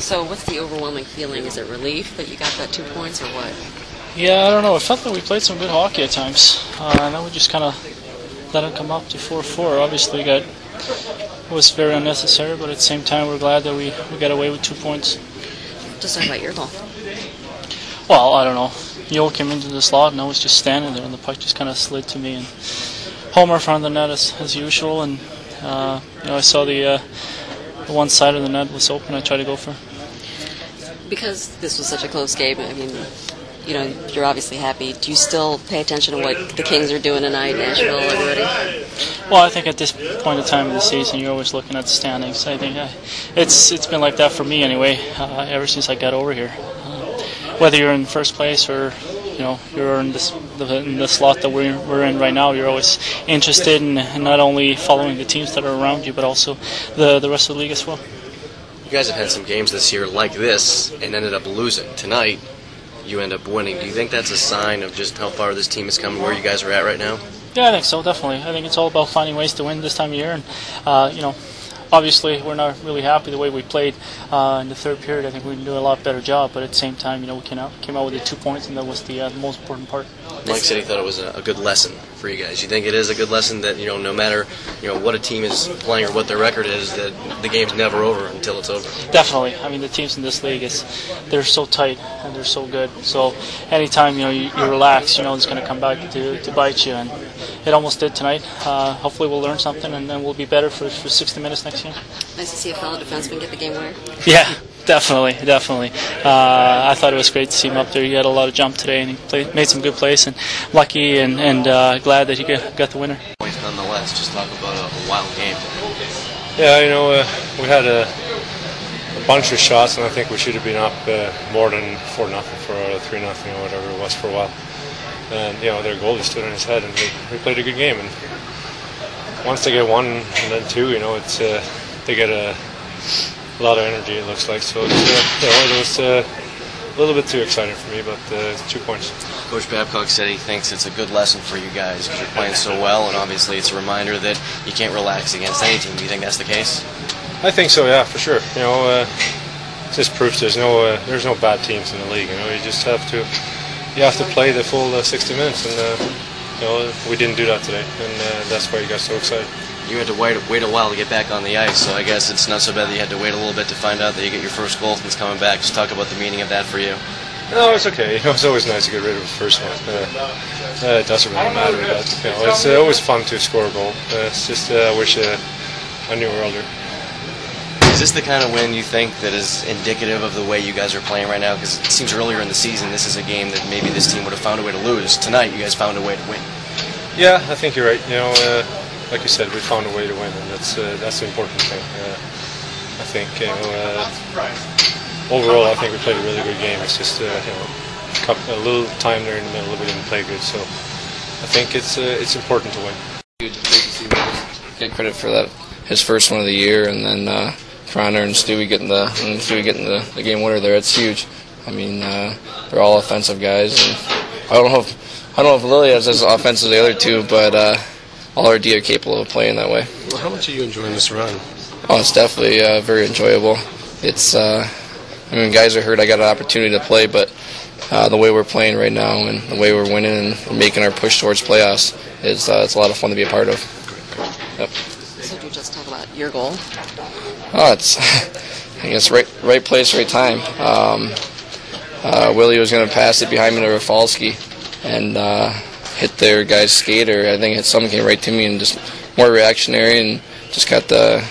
So what's the overwhelming feeling? Is it relief that you got that 2 points or what? Yeah, I don't know. It felt like we played some good hockey at times. And then we just kind of let it come up to 4-4. Obviously, it was very unnecessary, but at the same time, we're glad that we got away with 2 points. Just talk about your goal. Well, I don't know. Yo came into the slot, and I was just standing there, and the puck just kind of slid to me. And Homer found the net as usual, and I saw the one side of the net was open. I tried to go for it. Because this was such a close game, I mean, you're obviously happy. Do you still pay attention to what the Kings are doing tonight, Nashville, everybody? Well, I think at this point in time of the season, you're always looking at the standings. I think it's been like that for me anyway, ever since I got over here. Whether you're in first place or you're in the slot that we're in right now, you're always interested in not only following the teams that are around you, but also the rest of the league as well. You guys have had some games this year like this and ended up losing. Tonight, you end up winning. Do you think that's a sign of just how far this team has come, where you guys are at right now? Yeah, I think so, definitely. I think it's all about finding ways to win this time of year, and obviously we're not really happy the way we played in the third period. I think we can do a lot better job, but at the same time, we came out with the 2 points, and that was the most important part. Mike said he thought it was a good lesson for you guys. You think it is a good lesson that no matter what a team is playing or what their record is, that the game's never over until it's over? Definitely. I mean, the teams in this league they're so tight and they're so good. So anytime you relax, it's going to come back to bite you, and it almost did tonight. Hopefully we'll learn something, and then we'll be better for 60 minutes next year. Nice to see a fellow defenseman get the game winner. Yeah. Definitely. I thought it was great to see him up there. He had a lot of jump today, and he made some good plays. And lucky and glad that he got the winner. Nonetheless, just talk about a wild game. Yeah, we had a bunch of shots, and I think we should have been up more than 4-0 for 3-0, whatever it was for a while. And their goalie stood on his head, and we played a good game. And once they get one and then two, they get a lot of energy, it looks like. So it was a little bit too exciting for me, but 2 points. Coach Babcock said he thinks it's a good lesson for you guys because you're playing so well, and obviously it's a reminder that you can't relax against any team. Do you think that's the case? I think so, yeah, for sure. Just proves there's no bad teams in the league. You have to play the full 60 minutes, and we didn't do that today, and that's why you got so excited. You had to wait a while to get back on the ice, so I guess it's not so bad that you had to wait a little bit to find out that you get your first goal since coming back. Just talk about the meaning of that for you. No, it's okay. It's always nice to get rid of the first one. It doesn't really matter. It's always fun to score a goal. It's just I wish I knew earlier. Is this the kind of win you think that is indicative of the way you guys are playing right now? Because it seems earlier in the season this is a game that maybe this team would have found a way to lose. Tonight you guys found a way to win. Yeah, I think you're right. Like you said, we found a way to win, and that's the important thing. I think overall, I think we played a really good game. It's just a little time there in the middle we didn't play good, so I think it's important to win. Get credit for that, his first one of the year, and then Connor and Stewie getting the game winner there. It's huge. I mean, they're all offensive guys, and I don't know if Lily is as offensive as the other two, but all our D are capable of playing that way. Well, how much are you enjoying this run? Oh, it's definitely very enjoyable. It's guys are hurt. I got an opportunity to play, but the way we're playing right now and the way we're winning and making our push towards playoffs is it's a lot of fun to be a part of. Yep. So do you just talk about your goal? Oh, it's I guess right place, right time. Willie was going to pass it behind me to Rafalski, and hit their guy's skater. I think someone came right to me and just more reactionary and just got a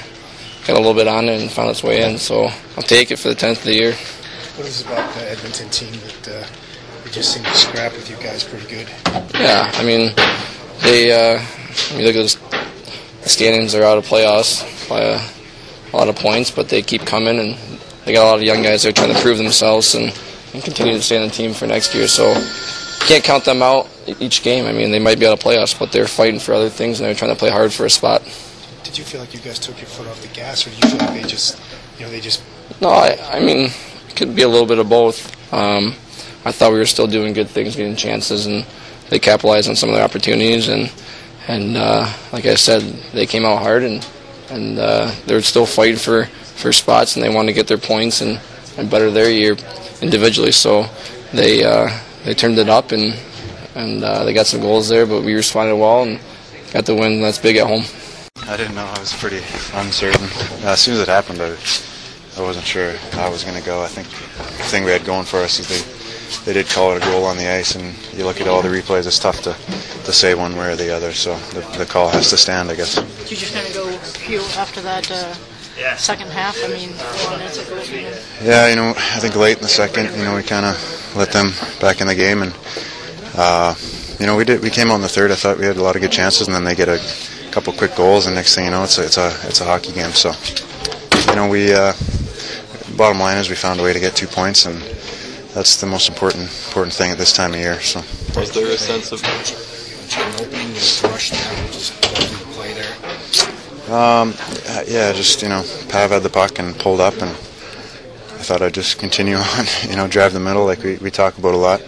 little bit on it and found its way in. So I'll take it for the 10th of the year. What is it about the Edmonton team that they just seem to scrap with you guys pretty good? Yeah, I mean, look at the standings. They're out of playoffs by a lot of points, but they keep coming, and they got a lot of young guys that are trying to prove themselves and continue to stay on the team for next year. So can't count them out each game. I mean, they might be out of playoffs, but they're fighting for other things, and they're trying to play hard for a spot. Did you feel like you guys took your foot off the gas, or do you feel like they just... No, I mean, it could be a little bit of both. I thought we were still doing good things, getting chances, and they capitalized on some of their opportunities, and like I said, they came out hard, and they're still fighting for spots, and they want to get their points and and better their year individually. So they turned it up and they got some goals there, but we responded well and got the win. That's big at home. I didn't know. I was pretty uncertain. As soon as it happened, I wasn't sure how it was going to go. I think the thing we had going for us is they did call it a goal on the ice, and you look at all the replays, it's tough to say one way or the other, so the call has to stand, I guess. Did you just kind of go pew after that second half? I mean, 4 minutes ago. Yeah, I think late in the second, we kind of let them back in the game, and we came out in the third. I thought we had a lot of good chances, and then they get a couple quick goals, and next thing you know, it's a hockey game. So, we bottom line is we found a way to get 2 points, and that's the most important thing at this time of year. So, was there a sense of Pav had the puck and pulled up, and I thought I'd just continue on, drive the middle like we talk about a lot.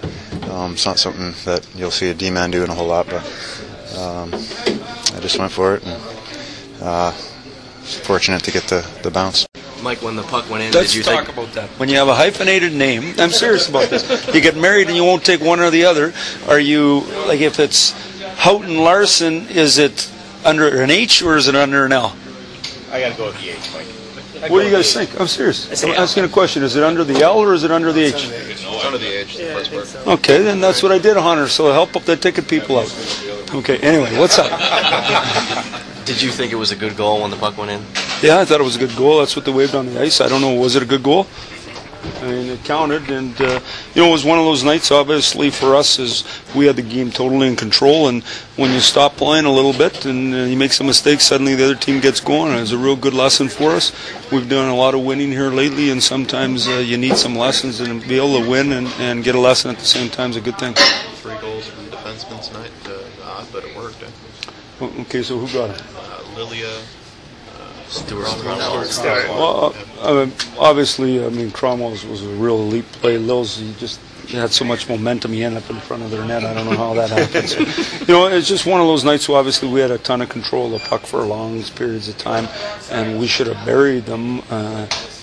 It's not something that you'll see a D-man doing a whole lot, but I just went for it, and fortunate to get the bounce. Mike, when the puck went in, Let's talk about that. When you have a hyphenated name, I'm serious about this. You get married and you won't take one or the other. Are you, like, if it's Houghton Larson, is it under an H or is it under an L? I got to go with the H, Mike. What do you guys think? I'm serious. I'm asking a question. Is it under the L or is it under the H? It's under the H, the first word. Okay, then that's what I did, Hunter. So help up the ticket people out. Okay, anyway, what's up? Did you think it was a good goal when the puck went in? Yeah, I thought it was a good goal. That's what they waved on the ice. I don't know, was it a good goal? I mean, it counted, and it was one of those nights, obviously, for us, is we had the game totally in control, and when you stop playing a little bit and you make some mistakes, suddenly the other team gets going, and it was a real good lesson for us. We've done a lot of winning here lately, and sometimes you need some lessons, and be able to win and get a lesson at the same time is a good thing. 3 goals from defensemen tonight, but it worked. Okay, so who got it? Lilia, Stewart. Well, obviously, Cromwell's was a real elite play. Lils, he had so much momentum, he ended up in front of their net. I don't know how that happened. So, it's just one of those nights where obviously we had a ton of control of the puck for long periods of time, and we should have buried them.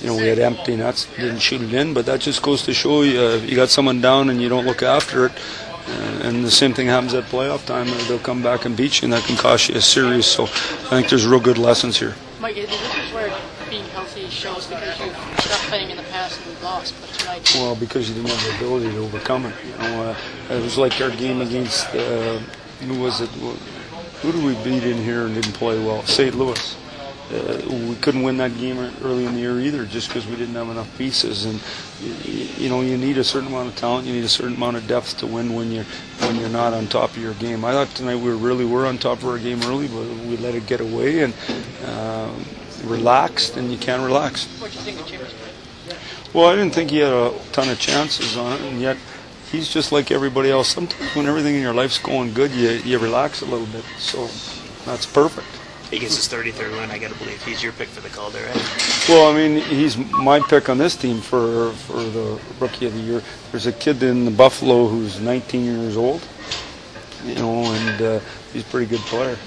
We had empty nets, didn't shoot it in, but that just goes to show you got someone down and you don't look after it. And the same thing happens at playoff time. They'll come back and beat you, and that can cost you a series. So I think there's real good lessons here. Mike, this is where being healthy shows, because you've stopped playing in the past and you've lost, but tonight... Well, because you didn't have the ability to overcome it. It was like our game against, who was it? Who did we beat in here and didn't play well? St. Louis. We couldn't win that game early in the year either, just because we didn't have enough pieces. And you need a certain amount of talent, you need a certain amount of depth to win when you're not on top of your game. I thought tonight we really were on top of our game early, but we let it get away and relaxed, and you can't relax. What do you think of Chambers? Well, I didn't think he had a ton of chances on it, and yet he's just like everybody else. Sometimes when everything in your life's going good, you relax a little bit. So that's perfect. He gets his 33rd win. I got to believe he's your pick for the Calder, right? Well, he's my pick on this team for the Rookie of the Year. There's a kid in the Buffalo who's 19 years old, and he's a pretty good player.